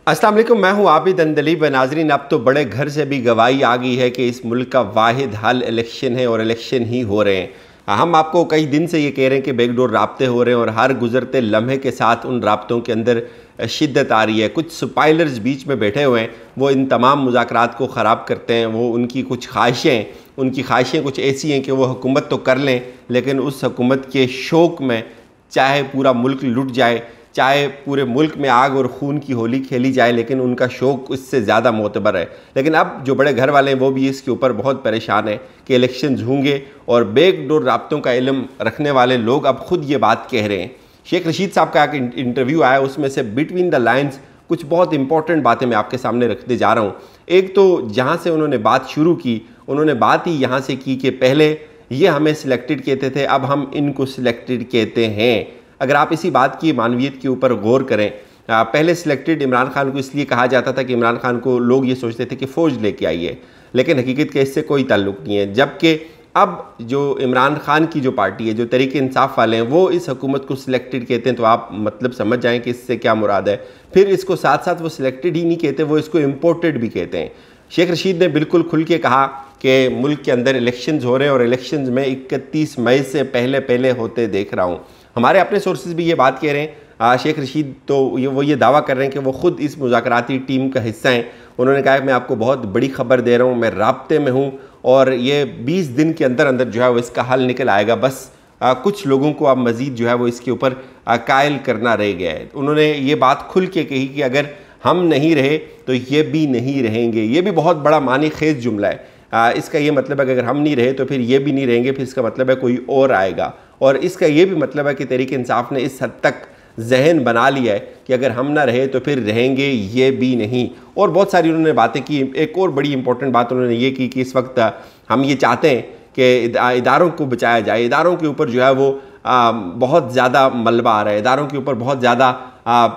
अस्सलाम वालेकुम, मैं हूं आबिद अंदलीब। नाज़रीन, अब तो बड़े घर से भी गवाही आ गई है कि इस मुल्क का वाहिद हल इलेक्शन है और इलेक्शन ही हो रहे हैं। हम आपको कई दिन से ये कह रहे हैं कि बैकडोर राब्ते हो रहे हैं और हर गुजरते लम्हे के साथ उन राब्तों के अंदर शिद्दत आ रही है। कुछ स्पाइलर्स बीच में बैठे हुए हैं, वो इन तमाम मुज़ाकरात को ख़राब करते हैं। वो उनकी कुछ ख्वाहिशें कुछ ऐसी हैं कि वो हुकूमत तो कर लें, लेकिन उस हुकूमत के शौक़ में चाहे पूरा मुल्क लुट जाए, चाहे पूरे मुल्क में आग और खून की होली खेली जाए, लेकिन उनका शौक़ इससे ज़्यादा मोतबर है। लेकिन अब जो बड़े घर वाले हैं वो भी इसके ऊपर बहुत परेशान हैं कि इलेक्शन होंगे, और बैकडोर राब्तों का इल्म रखने वाले लोग अब ख़ुद ये बात कह रहे हैं। शेख रशीद साहब का एक इंटरव्यू आया, उसमें से बिटवीन द लाइन्स कुछ बहुत इंपॉर्टेंट बातें मैं आपके सामने रखते जा रहा हूँ। एक तो जहाँ से उन्होंने बात शुरू की, उन्होंने बात ही यहाँ से की कि पहले ये हमें सिलेक्टेड कहते थे, अब हम इनको सिलेक्टेड कहते हैं। अगर आप इसी बात की मानवियत के ऊपर गौर करें, पहले सिलेक्टेड इमरान खान को इसलिए कहा जाता था कि इमरान खान को लोग ये सोचते थे कि फ़ौज लेके आई है, लेकिन हकीकत का इससे कोई ताल्लुक़ नहीं है। जबकि अब जो इमरान खान की जो पार्टी है, जो तहरीक इंसाफ वाले हैं, वो इस हुकूमत को सिलेक्टेड कहते हैं। तो आप मतलब समझ जाएं कि इससे क्या मुराद है। फिर इसको साथ साथ वो सिलेक्टेड ही नहीं कहते, वो इसको इम्पोर्टेड भी कहते हैं। शेख रशीद ने बिल्कुल खुल के कहा कि मुल्क के अंदर इलेक्शंस हो रहे हैं और इलेक्शंस में 31 मई से पहले होते देख रहा हूँ। हमारे अपने सोर्सेज भी ये बात कह रहे हैं। शेख रशीद तो वो ये दावा कर रहे हैं कि वो ख़ुद इस मुज़ाकराती टीम का हिस्सा हैं। उन्होंने कहा कि मैं आपको बहुत बड़ी खबर दे रहा हूँ, मैं राब्ते में हूँ और ये 20 दिन के अंदर अंदर जो है वो इसका हल निकल आएगा। बस कुछ लोगों को अब मज़ीद जो है वो इसके ऊपर कायल करना रह गया है। उन्होंने ये बात खुल के कही कि अगर हम नहीं रहे तो ये भी नहीं रहेंगे। ये भी बहुत बड़ा मानी खेज जुमला है। इसका ये मतलब है कि अगर हम नहीं रहे तो फिर ये भी नहीं रहेंगे, फिर इसका मतलब है कोई और आएगा। और इसका ये भी मतलब है कि तहरीक इंसाफ ने इस हद तक जहन बना लिया है कि अगर हम ना रहे तो फिर रहेंगे ये भी नहीं। और बहुत सारी उन्होंने बातें की। एक और बड़ी इंपॉर्टेंट बात उन्होंने ये की कि इस वक्त हम ये चाहते हैं कि इदारों को बचाया जाए। इदारों के ऊपर जो है वो बहुत ज़्यादा मलबा आ रहा है, इदारों के ऊपर बहुत ज़्यादा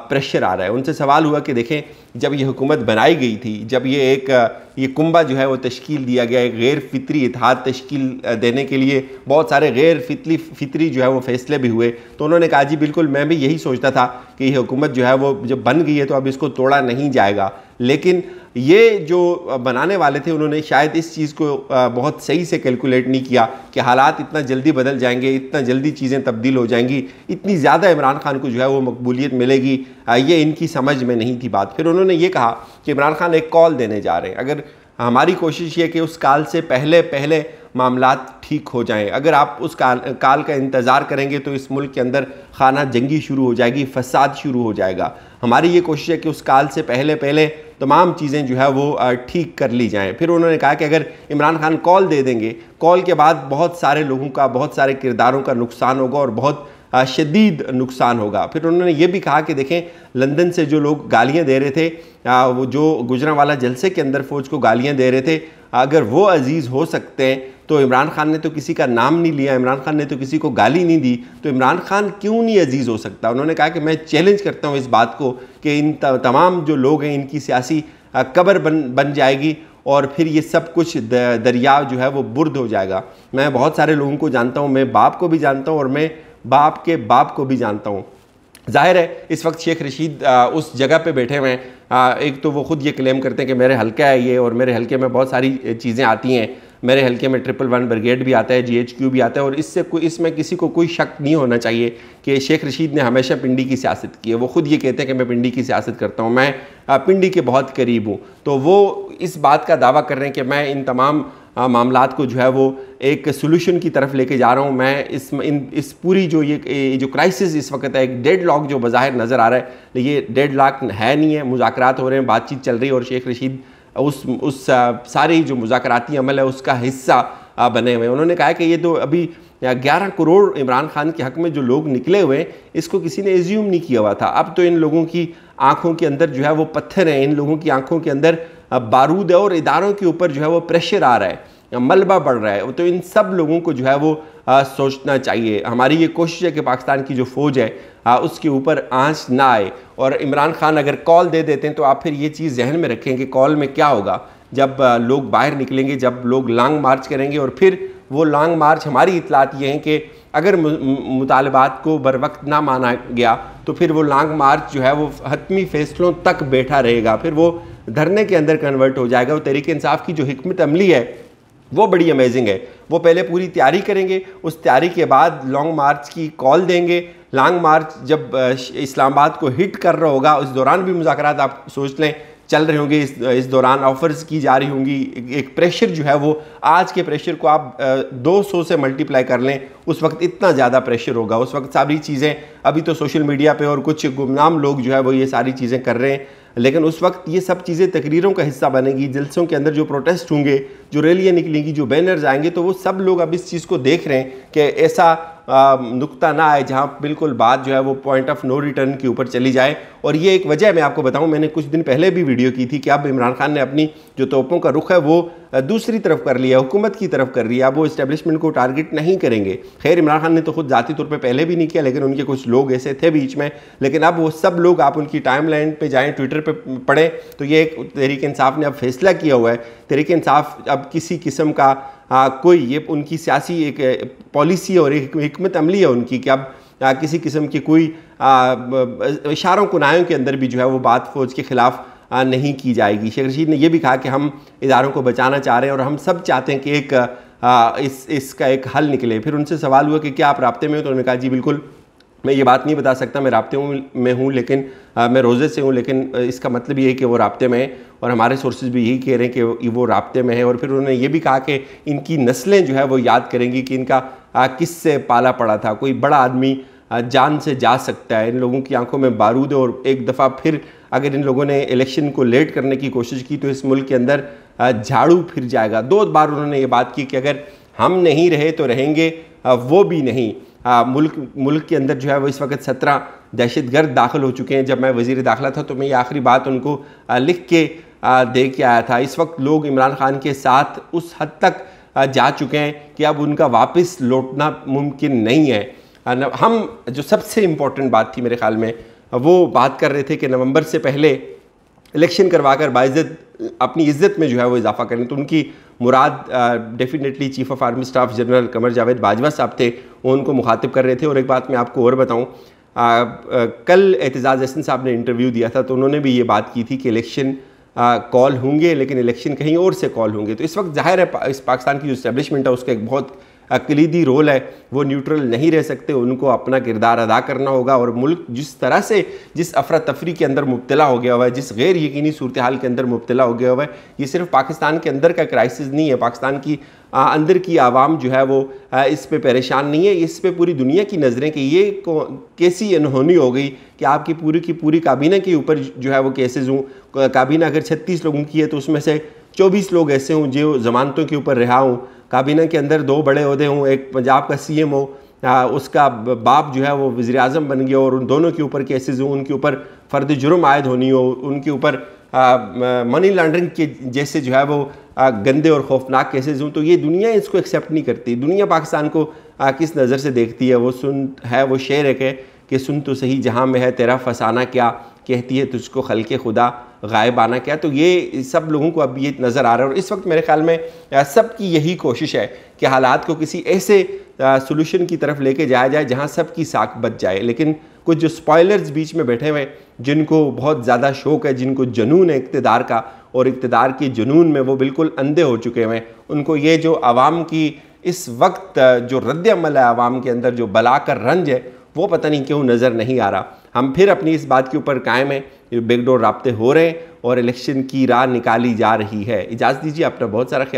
प्रेशर आ रहा है। उनसे सवाल हुआ कि देखें, जब ये हुकूमत बनाई गई थी, जब ये कुंबा जो है वो तश्कील दिया गया, एक गैर फितरी इत्तेहाद तश्कील देने के लिए बहुत सारे गैर फितरी जो है वो फ़ैसले भी हुए। तो उन्होंने कहा जी बिल्कुल, मैं भी यही सोचता था कि ये हुकूमत जो है वो जब बन गई है तो अब इसको तोड़ा नहीं जाएगा। लेकिन ये जो बनाने वाले थे उन्होंने शायद इस चीज़ को बहुत सही से कैलकुलेट नहीं किया कि हालात इतना जल्दी बदल जाएंगे, इतना जल्दी चीज़ें तब्दील हो जाएंगी, इतनी ज़्यादा इमरान खान को जो है वो मकबूलियत मिलेगी। ये इनकी समझ में नहीं थी बात। फिर उन्होंने ये कहा कि इमरान खान एक कॉल देने जा रहे हैं। अगर हमारी कोशिश ये कि उस काल से पहले मामलात ठीक हो जाएं। अगर आप उस काल का इंतज़ार करेंगे तो इस मुल्क के अंदर खाना जंगी शुरू हो जाएगी, फसाद शुरू हो जाएगा। हमारी ये कोशिश है कि उस काल से पहले तमाम चीज़ें जो है वो ठीक कर ली जाएं। फिर उन्होंने कहा कि अगर इमरान खान कॉल दे देंगे, कॉल के बाद बहुत सारे लोगों का, बहुत सारे किरदारों का नुकसान होगा और बहुत शदीद नुकसान होगा। फिर उन्होंने ये भी कहा कि देखें, लंदन से जो लोग गालियाँ दे रहे थे, वो जो गुजरांवाला जलसे के अंदर फ़ौज को गालियाँ दे रहे थे, अगर वो अजीज़ हो सकते हैं तो इमरान खान ने तो किसी का नाम नहीं लिया, इमरान खान ने तो किसी को गाली नहीं दी, तो इमरान खान क्यों नहीं अजीज़ हो सकता। उन्होंने कहा कि मैं चैलेंज करता हूँ इस बात को कि इन तमाम जो लोग हैं इनकी सियासी कब्र बन जाएगी और फिर ये सब कुछ दरिया जो है वो बुर्द हो जाएगा। मैं बहुत सारे लोगों को जानता हूँ, मैं बाप को भी जानता हूँ और मैं बाप के बाप को भी जानता हूँ। जाहिर है इस वक्त शेख रशीद उस जगह पे बैठे हुए हैं। एक तो वो ख़ुद ये क्लेम करते हैं कि मेरे हल्का है ये, और मेरे हल्के में बहुत सारी चीज़ें आती हैं। मेरे हल्के में 111 ब्रिगेड भी आता है, GHQ भी आता है, और इसमें किसी को कोई शक नहीं होना चाहिए कि शेख रशीद ने हमेशा पिंडी की सियासत की है। वो ख़ुद ये कहते हैं कि मैं पिंडी की सियासत करता हूँ, मैं पिंडी के बहुत करीब हूँ। तो वो इस बात का दावा कर रहे हैं कि मैं इन तमाम मामलात को जो है वो एक सोल्यूशन की तरफ लेके जा रहा हूँ। मैं इस पूरी जो क्राइसिस इस वक्त है, एक डेडलॉक जो बज़ाहिर नज़र आ रहा है, ये डेडलॉक है नहीं है। मुज़ाकरात हो रहे हैं, बातचीत चल रही है और शेख रशीद उस सारी जो मुज़ाकराती अमल है उसका हिस्सा बने हुए हैं। उन्होंने कहा कि ये तो अभी 11 करोड़ इमरान खान के हक़ में जो लोग निकले हुए हैं, इसको किसी ने एज्यूम नहीं किया हुआ था। अब तो इन लोगों की आँखों के अंदर जो है वो पत्थर हैं, इन लोगों की आँखों के अंदर बारूद है और इदारों के ऊपर जो है वो प्रेशर आ रहा है, मलबा बढ़ रहा है। तो इन सब लोगों को जो है वो सोचना चाहिए। हमारी ये कोशिश है कि पाकिस्तान की जो फ़ौज है उसके ऊपर आंच ना आए। और इमरान खान अगर कॉल दे देते हैं तो आप फिर ये चीज़ जहन में रखें कि कॉल में क्या होगा जब लोग बाहर निकलेंगे, जब लोग लॉन्ग मार्च करेंगे। और फिर वो लॉन्ग मार्च, हमारी इतलात ये हैं कि अगर मुतालबात को बर वक्त ना माना गया तो फिर वो लॉन्ग मार्च जो है वो हतमी फैसलों तक बैठा रहेगा, फिर वो धरने के अंदर कन्वर्ट हो जाएगा। वो तहरीक इंसाफ की जो हिकमत अमली है वो बड़ी अमेजिंग है। वो पहले पूरी तैयारी करेंगे, उस तैयारी के बाद लॉन्ग मार्च की कॉल देंगे। लॉन्ग मार्च जब इस्लामाबाद को हिट कर रहा होगा, उस दौरान भी मुज़ाकरात आप सोच लें चल रहे होंगे, इस दौरान ऑफर्स की जा रही होंगी। एक प्रेशर जो है वो आज के प्रेशर को आप 200 से मल्टीप्लाई कर लें, उस वक्त इतना ज़्यादा प्रेशर होगा। उस वक्त सारी चीज़ें, अभी तो सोशल मीडिया पे और कुछ गुमनाम लोग जो है वो ये सारी चीज़ें कर रहे हैं, लेकिन उस वक्त ये सब चीज़ें तकरीरों का हिस्सा बनेगी। जलसों के अंदर जो प्रोटेस्ट होंगे, जो रैलियाँ निकलेंगी, जो बैनर्स आएंगे, तो वो सब लोग अब इस चीज़ को देख रहे हैं कि ऐसा नुक्ता ना आए जहाँ बिल्कुल बात जो है वो पॉइंट ऑफ नो रिटर्न के ऊपर चली जाए। और ये एक वजह मैं आपको बताऊं, मैंने कुछ दिन पहले भी वीडियो की थी कि अब इमरान खान ने अपनी जो तोपों का रुख है वो दूसरी तरफ कर लिया, हुकूमत की तरफ कर लिया। अब वो इस्टेब्लिशमेंट को टारगेट नहीं करेंगे। खैर, इमरान खान ने तो खुद ज़ाती तौर पे पहले भी नहीं किया, लेकिन उनके कुछ लोग ऐसे थे बीच में। लेकिन अब वो सब लोग, आप उनकी टाइमलाइन पे जाएं, ट्विटर पे पढ़ें, तो ये एक तहरीक इंसाफ ने अब फैसला किया हुआ है। तहरीक इंसाफ अब किसी किस्म का कोई, ये उनकी सियासी एक पॉलिसी और एक हिकमत अमली है उनकी कि अब किसी किस्म की कोई इशारों कुनायों के अंदर भी जो है वो बात फ़ौज के ख़िलाफ़ नहीं की जाएगी। शेख रशीद ने यह भी कहा कि हम इदारों को बचाना चाह रहे हैं और हम सब चाहते हैं कि इसका एक हल निकले। फिर उनसे सवाल हुआ कि क्या आप राब्ते में हो, तो उन्होंने कहा जी बिल्कुल, मैं ये बात नहीं बता सकता मैं राब्ते में हूँ, लेकिन मैं रोज़े से हूँ, लेकिन इसका मतलब ये है कि वो राब्ते में है और हमारे सोर्सेज भी यही कह रहे हैं कि वो राब्ते में है। और फिर उन्होंने ये भी कहा कि इनकी नस्लें जो है वो याद करेंगी कि इनका किससे पाला पड़ा था। कोई बड़ा आदमी जान से जा सकता है, इन लोगों की आंखों में बारूद है। और एक दफ़ा फिर अगर इन लोगों ने इलेक्शन को लेट करने की कोशिश की तो इस मुल्क के अंदर झाड़ू फिर जाएगा। 2 बार उन्होंने ये बात की कि अगर हम नहीं रहे तो रहेंगे वो भी नहीं। मुल्क के अंदर जो है वो इस वक्त 17 दहशतगर्द दाखिल हो चुके हैं। जब मैं वज़ीर दाखिला था तो मैं ये आखिरी बात उनको लिख के दे के आया था। इस वक्त लोग इमरान खान के साथ उस हद तक जा चुके हैं कि अब उनका वापस लौटना मुमकिन नहीं है। हम जो सबसे इम्पोर्टेंट बात थी मेरे ख्याल में, वो बात कर रहे थे कि नवंबर से पहले इलेक्शन करवाकर बाइज़्ज़त अपनी इज़्ज़त में जो है वो इजाफा करें। तो उनकी मुराद definitely chief of army staff general Qamar Javed Bajwa साहब थे, वो उनको मुखातिब कर रहे थे। और एक बात मैं आपको और बताऊं, कल एतजाज़ हसन साहब ने इंटरव्यू दिया था तो उन्होंने भी ये बात की थी कि इलेक्शन कॉल होंगे, लेकिन इलेक्शन कहीं और से कॉल होंगे। तो इस वक्त जाहिर है इस पाकिस्तान की जो इस्टेब्लिशमेंट है उसका एक बहुत कलीदी रोल है, वो न्यूट्रल नहीं रह सकते, उनको अपना किरदार अदा करना होगा। और मुल्क जिस तरह से, जिस अफरा तफरी के अंदर मुब्तला हो गया हुआ है, जिस गैर यकीनी सूरत हाल के अंदर मुब्तला हो गया हुआ है, ये सिर्फ पाकिस्तान के अंदर का क्राइसिस नहीं है। पाकिस्तान की अंदर की आवाम जो है वो इस पे परेशान नहीं है, इस पे पूरी दुनिया की नज़रें कि ये कैसी अनहोनी हो गई कि आपकी पूरी काबीना के ऊपर जो है वो केसेस हों। काबीना अगर 36 लोगों की है तो उसमें से 24 लोग ऐसे हों जो ज़मानतों के ऊपर रिहा हों। काबीना के अंदर 2 बड़े ओहदे हों, एक पंजाब का CM हो, उसका बाप जो है वो वज़ीर आज़म बन गया और उन दोनों के ऊपर केसेस हों, उनके ऊपर फ़र्द जुर्म आयद होनी हो, उनके ऊपर मनी लॉन्ड्रिंग के जैसे जो है वो गंदे और खौफनाक केसेस हों। तो ये दुनिया इसको एक्सेप्ट नहीं करती। दुनिया पाकिस्तान को किस नज़र से देखती है? वो शेर है कि सुन तो सही जहाँ में है तेरा फसाना क्या, कहती है तुझको खल्के खुदा गायब आना क्या। तो ये सब लोगों को अब ये नज़र आ रहा है। और इस वक्त मेरे ख्याल में सबकी यही कोशिश है कि हालात को किसी ऐसे सोल्यूशन की तरफ लेके जाया जाए जहाँ सबकी साख बच जाए। लेकिन कुछ जो स्पॉयलर्स बीच में बैठे हुए, जिनको बहुत ज़्यादा शौक़ है, जिनको जुनून है इक़्तिदार का, और इक़्तिदार के जुनून में वो बिल्कुल अंधे हो चुके हैं, उनको ये जो आवाम की इस वक्त जो रद्द अमल है आवाम के अंदर, जो बला कर रंज है, वो पता नहीं क्यों नज़र नहीं आ रहा। हम फिर अपनी इस बात के ऊपर कायम हैं, बैकडोर राब्ते हो रहे हैं और इलेक्शन की राह निकाली जा रही है। इजाज़त दीजिए, अपना बहुत सारा ख्याल।